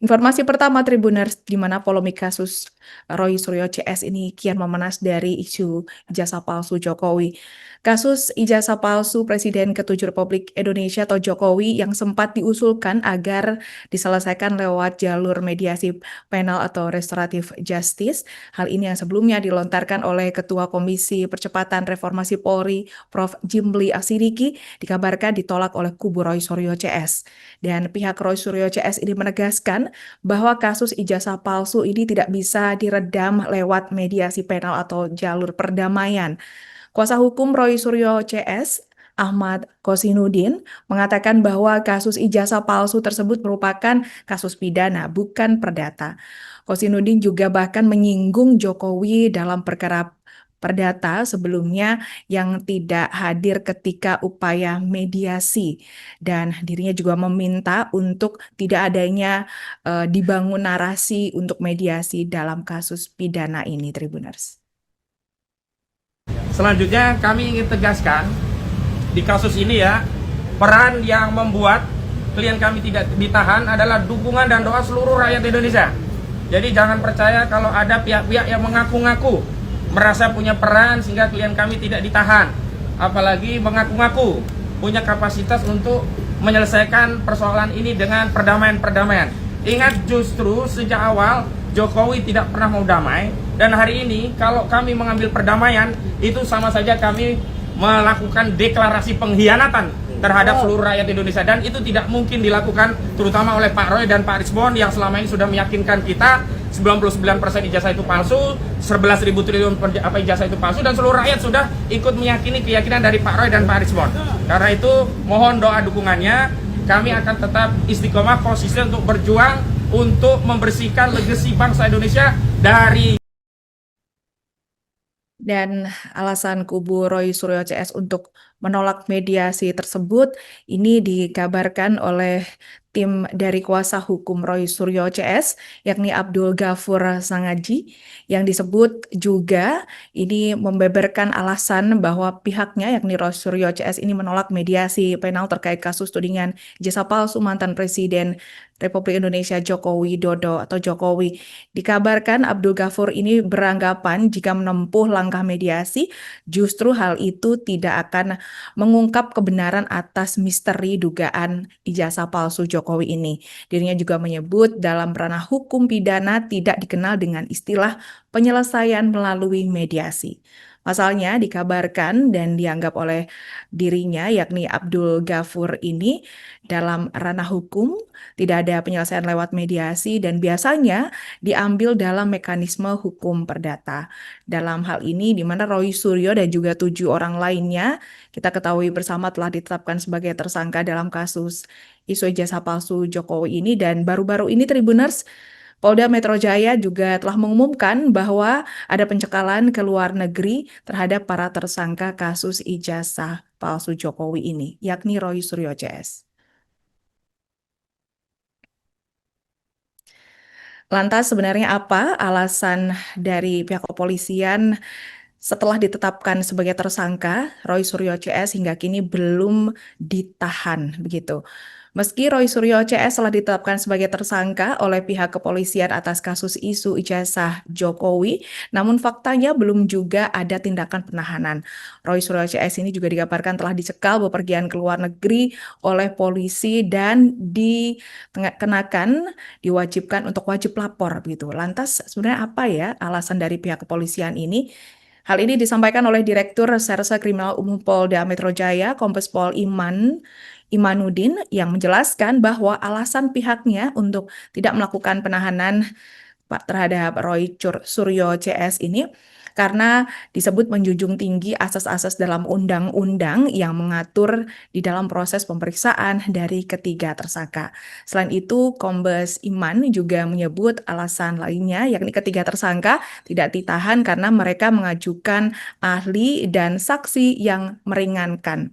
Informasi pertama Tribuners, di mana polemik kasus Roy Suryo CS ini kian memanas dari isu ijazah palsu Jokowi. Kasus ijazah palsu Presiden ke-7 Republik Indonesia atau Jokowi yang sempat diusulkan agar diselesaikan lewat jalur mediasi penal atau restoratif justice. Hal ini yang sebelumnya dilontarkan oleh Ketua Komisi Percepatan Reformasi Polri, Prof. Jimli Asidiki, dikabarkan ditolak oleh kubu Roy Suryo CS. Dan pihak Roy Suryo CS ini menegaskan bahwa kasus ijazah palsu ini tidak bisa diredam lewat mediasi penal atau jalur perdamaian. Kuasa hukum Roy Suryo CS, Ahmad Kosinudin, mengatakan bahwa kasus ijazah palsu tersebut merupakan kasus pidana, bukan perdata. Kosinudin juga bahkan menyinggung Jokowi dalam perkara perdata sebelumnya yang tidak hadir ketika upaya mediasi, dan dirinya juga meminta untuk tidak adanya dibangun narasi untuk mediasi dalam kasus pidana ini, Tribuners. Selanjutnya kami ingin tegaskan di kasus ini ya, peran yang membuat klien kami tidak ditahan adalah dukungan dan doa seluruh rakyat Indonesia. Jadi jangan percaya kalau ada pihak-pihak yang mengaku-ngaku merasa punya peran sehingga klien kami tidak ditahan, apalagi mengaku-ngaku punya kapasitas untuk menyelesaikan persoalan ini dengan perdamaian-perdamaian. Ingat, justru sejak awal Jokowi tidak pernah mau damai, dan hari ini kalau kami mengambil perdamaian itu sama saja kami melakukan deklarasi pengkhianatan terhadap seluruh rakyat Indonesia, dan itu tidak mungkin dilakukan terutama oleh Pak Roy dan Pak Risbon yang selama ini sudah meyakinkan kita 99% ijazah itu palsu, 11.000 triliun ijazah itu palsu, dan seluruh rakyat sudah ikut meyakini keyakinan dari Pak Roy dan Pak Risbon. Karena itu mohon doa dukungannya, kami akan tetap istiqomah konsisten untuk berjuang untuk membersihkan legasi bangsa Indonesia dari. Dan alasan kubu Roy Suryo CS untuk menolak mediasi tersebut ini dikabarkan oleh tim dari kuasa hukum Roy Suryo CS, yakni Abdul Ghafur Sangaji, yang disebut juga ini membeberkan alasan bahwa pihaknya, yakni Roy Suryo CS ini menolak mediasi penal terkait kasus tudingan ijazah palsu mantan Presiden Republik Indonesia Joko Widodo atau Jokowi. Dikabarkan Abdul Ghafur ini beranggapan jika menempuh langkah mediasi, justru hal itu tidak akan mengungkap kebenaran atas misteri dugaan ijazah palsu Jokowi ini. Dirinya juga menyebut dalam ranah hukum pidana tidak dikenal dengan istilah penyelesaian melalui mediasi. Pasalnya dikabarkan dan dianggap oleh dirinya, yakni Abdul Ghafur ini, dalam ranah hukum tidak ada penyelesaian lewat mediasi dan biasanya diambil dalam mekanisme hukum perdata. Dalam hal ini, di mana Roy Suryo dan juga 7 orang lainnya kita ketahui bersama telah ditetapkan sebagai tersangka dalam kasus isu ijazah palsu Jokowi ini, dan baru-baru ini Tribuners, Polda Metro Jaya juga telah mengumumkan bahwa ada pencekalan ke luar negeri terhadap para tersangka kasus ijazah palsu Jokowi ini, yakni Roy Suryo CS. Lantas sebenarnya apa alasan dari pihak kepolisian setelah ditetapkan sebagai tersangka, Roy Suryo CS hingga kini belum ditahan begitu? Meski Roy Suryo CS telah ditetapkan sebagai tersangka oleh pihak kepolisian atas kasus isu ijazah Jokowi, namun faktanya belum juga ada tindakan penahanan. Roy Suryo CS ini juga dikabarkan telah dicekal bepergian ke luar negeri oleh polisi dan dikenakan, diwajibkan untuk wajib lapor begitu. Lantas sebenarnya apa ya alasan dari pihak kepolisian ini? Hal ini disampaikan oleh Direktur Reserse Kriminal Umum Polda Metro Jaya, Kombes Pol Imanuddin, yang menjelaskan bahwa alasan pihaknya untuk tidak melakukan penahanan terhadap Roy Suryo CS ini karena disebut menjunjung tinggi asas-asas dalam undang-undang yang mengatur di dalam proses pemeriksaan dari ketiga tersangka. Selain itu, Kombes Iman juga menyebut alasan lainnya, yakni ketiga tersangka tidak ditahan karena mereka mengajukan ahli dan saksi yang meringankan.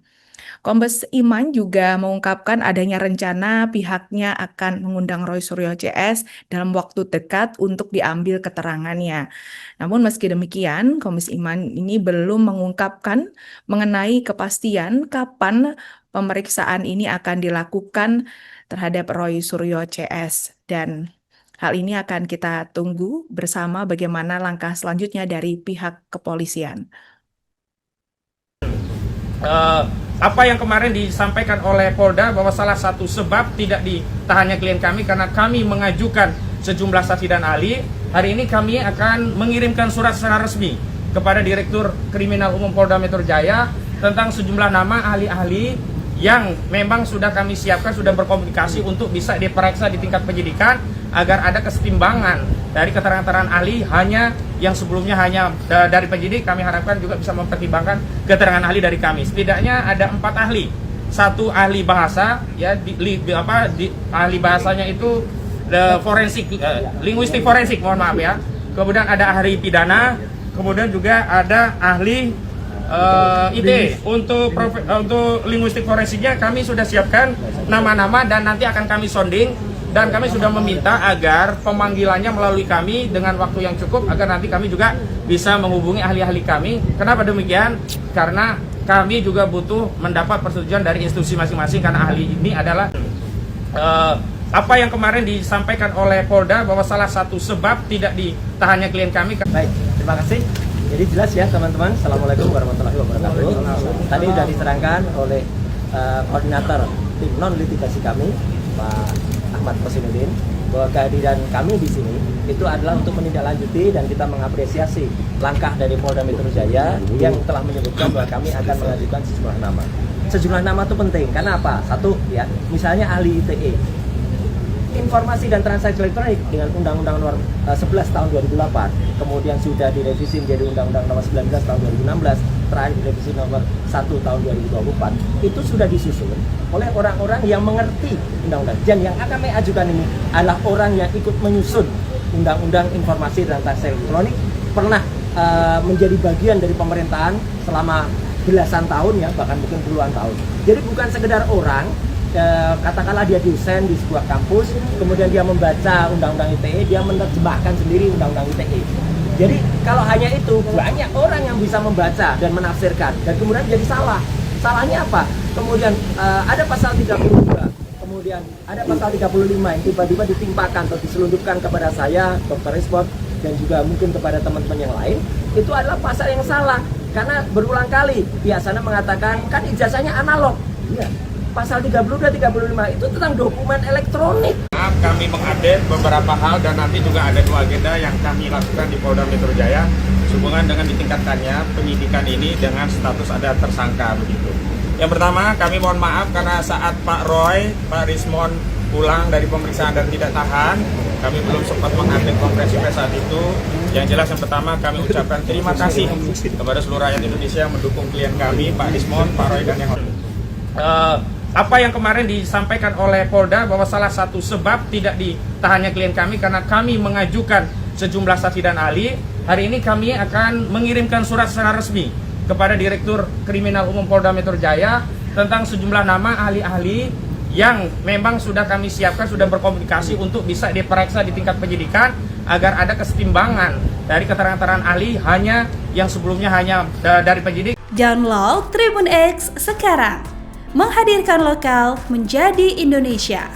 Kombes Iman juga mengungkapkan adanya rencana pihaknya akan mengundang Roy Suryo CS dalam waktu dekat untuk diambil keterangannya. Namun meski demikian, Kombes Iman ini belum mengungkapkan mengenai kepastian kapan pemeriksaan ini akan dilakukan terhadap Roy Suryo CS. Dan Hal ini akan kita tunggu bersama bagaimana langkah selanjutnya dari pihak kepolisian. Apa yang kemarin disampaikan oleh Polda bahwa salah satu sebab tidak ditahannya klien kami karena kami mengajukan sejumlah saksi dan ahli. Hari ini kami akan mengirimkan surat secara resmi kepada Direktur Kriminal Umum Polda Metro Jaya tentang sejumlah nama ahli-ahli yang memang sudah kami siapkan, sudah berkomunikasi untuk bisa diperiksa di tingkat penyidikan agar ada kesetimbangan dari keterangan-keterangan ahli hanya yang sebelumnya hanya dari penyidik. Kami harapkan juga bisa mempertimbangkan keterangan ahli dari kami. Setidaknya ada 4 ahli, 1 ahli bahasa ya ahli bahasanya itu forensik, linguistik forensik, mohon maaf ya. Kemudian ada ahli pidana, kemudian juga ada ahli ITE. Untuk linguistik forensiknya kami sudah siapkan nama-nama dan nanti akan kami sounding, dan kami sudah meminta agar pemanggilannya melalui kami dengan waktu yang cukup agar nanti kami juga bisa menghubungi ahli-ahli kami. Kenapa demikian? Karena kami juga butuh mendapat persetujuan dari institusi masing-masing karena ahli ini adalah apa yang kemarin disampaikan oleh Polda bahwa salah satu sebab tidak ditahannya klien kami. Baik, terima kasih. Jadi jelas ya teman-teman. Assalamualaikum warahmatullahi wabarakatuh. Tadi sudah diterangkan oleh koordinator tim non litigasi kami, Pak Ahmad Kosinuddin, bahwa kehadiran kami di sini itu adalah untuk menindaklanjuti dan kita mengapresiasi langkah dari Polda Metro Jaya yang telah menyebutkan bahwa kami akan mengajukan sejumlah nama. Sejumlah nama itu penting karena apa? Satu ya, misalnya ahli ITE. Informasi dan transaksi elektronik dengan Undang-Undang Nomor 11 tahun 2008, kemudian sudah direvisi menjadi Undang-Undang Nomor 19 tahun 2016, terakhir direvisi Nomor 1 tahun 2024, itu sudah disusun oleh orang-orang yang mengerti undang-undang. Dan yang akan kami ajukan ini adalah orang yang ikut menyusun Undang-Undang Informasi dan Transaksi Elektronik, pernah menjadi bagian dari pemerintahan selama belasan tahun ya, bahkan mungkin puluhan tahun. Jadi bukan sekedar orang, katakanlah dia dosen di sebuah kampus, kemudian dia membaca Undang-Undang ITE, dia menerjemahkan sendiri Undang-Undang ITE. Jadi kalau hanya itu, banyak orang yang bisa membaca dan menafsirkan, dan kemudian jadi salah. Salahnya apa? Kemudian ada pasal 32, kemudian ada pasal 35 yang tiba-tiba ditimpakan atau diselundupkan kepada saya, Dr. Resport, dan juga mungkin kepada teman-teman yang lain. Itu adalah pasal yang salah, karena berulang kali biasanya mengatakan, kan ijazahnya analog. Ya. Pasal 32-35 itu tentang dokumen elektronik. Kami mengupdate beberapa hal dan nanti juga ada 2 agenda yang kami lakukan di Polda Metro Jaya sehubungan dengan ditingkatkannya penyidikan ini dengan status ada tersangka begitu. Yang pertama, kami mohon maaf karena saat Pak Roy, Pak Rismon pulang dari pemeriksaan dan tidak tahan, kami belum sempat mengupdate konferensi pers saat itu. Yang jelas yang pertama kami ucapkan terima kasih kepada seluruh rakyat Indonesia yang mendukung klien kami, Pak Rismon, Pak Roy, dan yang lain. Apa yang kemarin disampaikan oleh Polda bahwa salah satu sebab tidak ditahannya klien kami karena kami mengajukan sejumlah saksi dan ahli. Hari ini kami akan mengirimkan surat secara resmi kepada Direktur Kriminal Umum Polda Metro Jaya tentang sejumlah nama ahli-ahli yang memang sudah kami siapkan, sudah berkomunikasi untuk bisa diperiksa di tingkat penyidikan agar ada kesetimbangan dari keterangan-keterangan ahli hanya yang sebelumnya hanya dari penyidik. Download Tribun X sekarang, menghadirkan lokal menjadi Indonesia.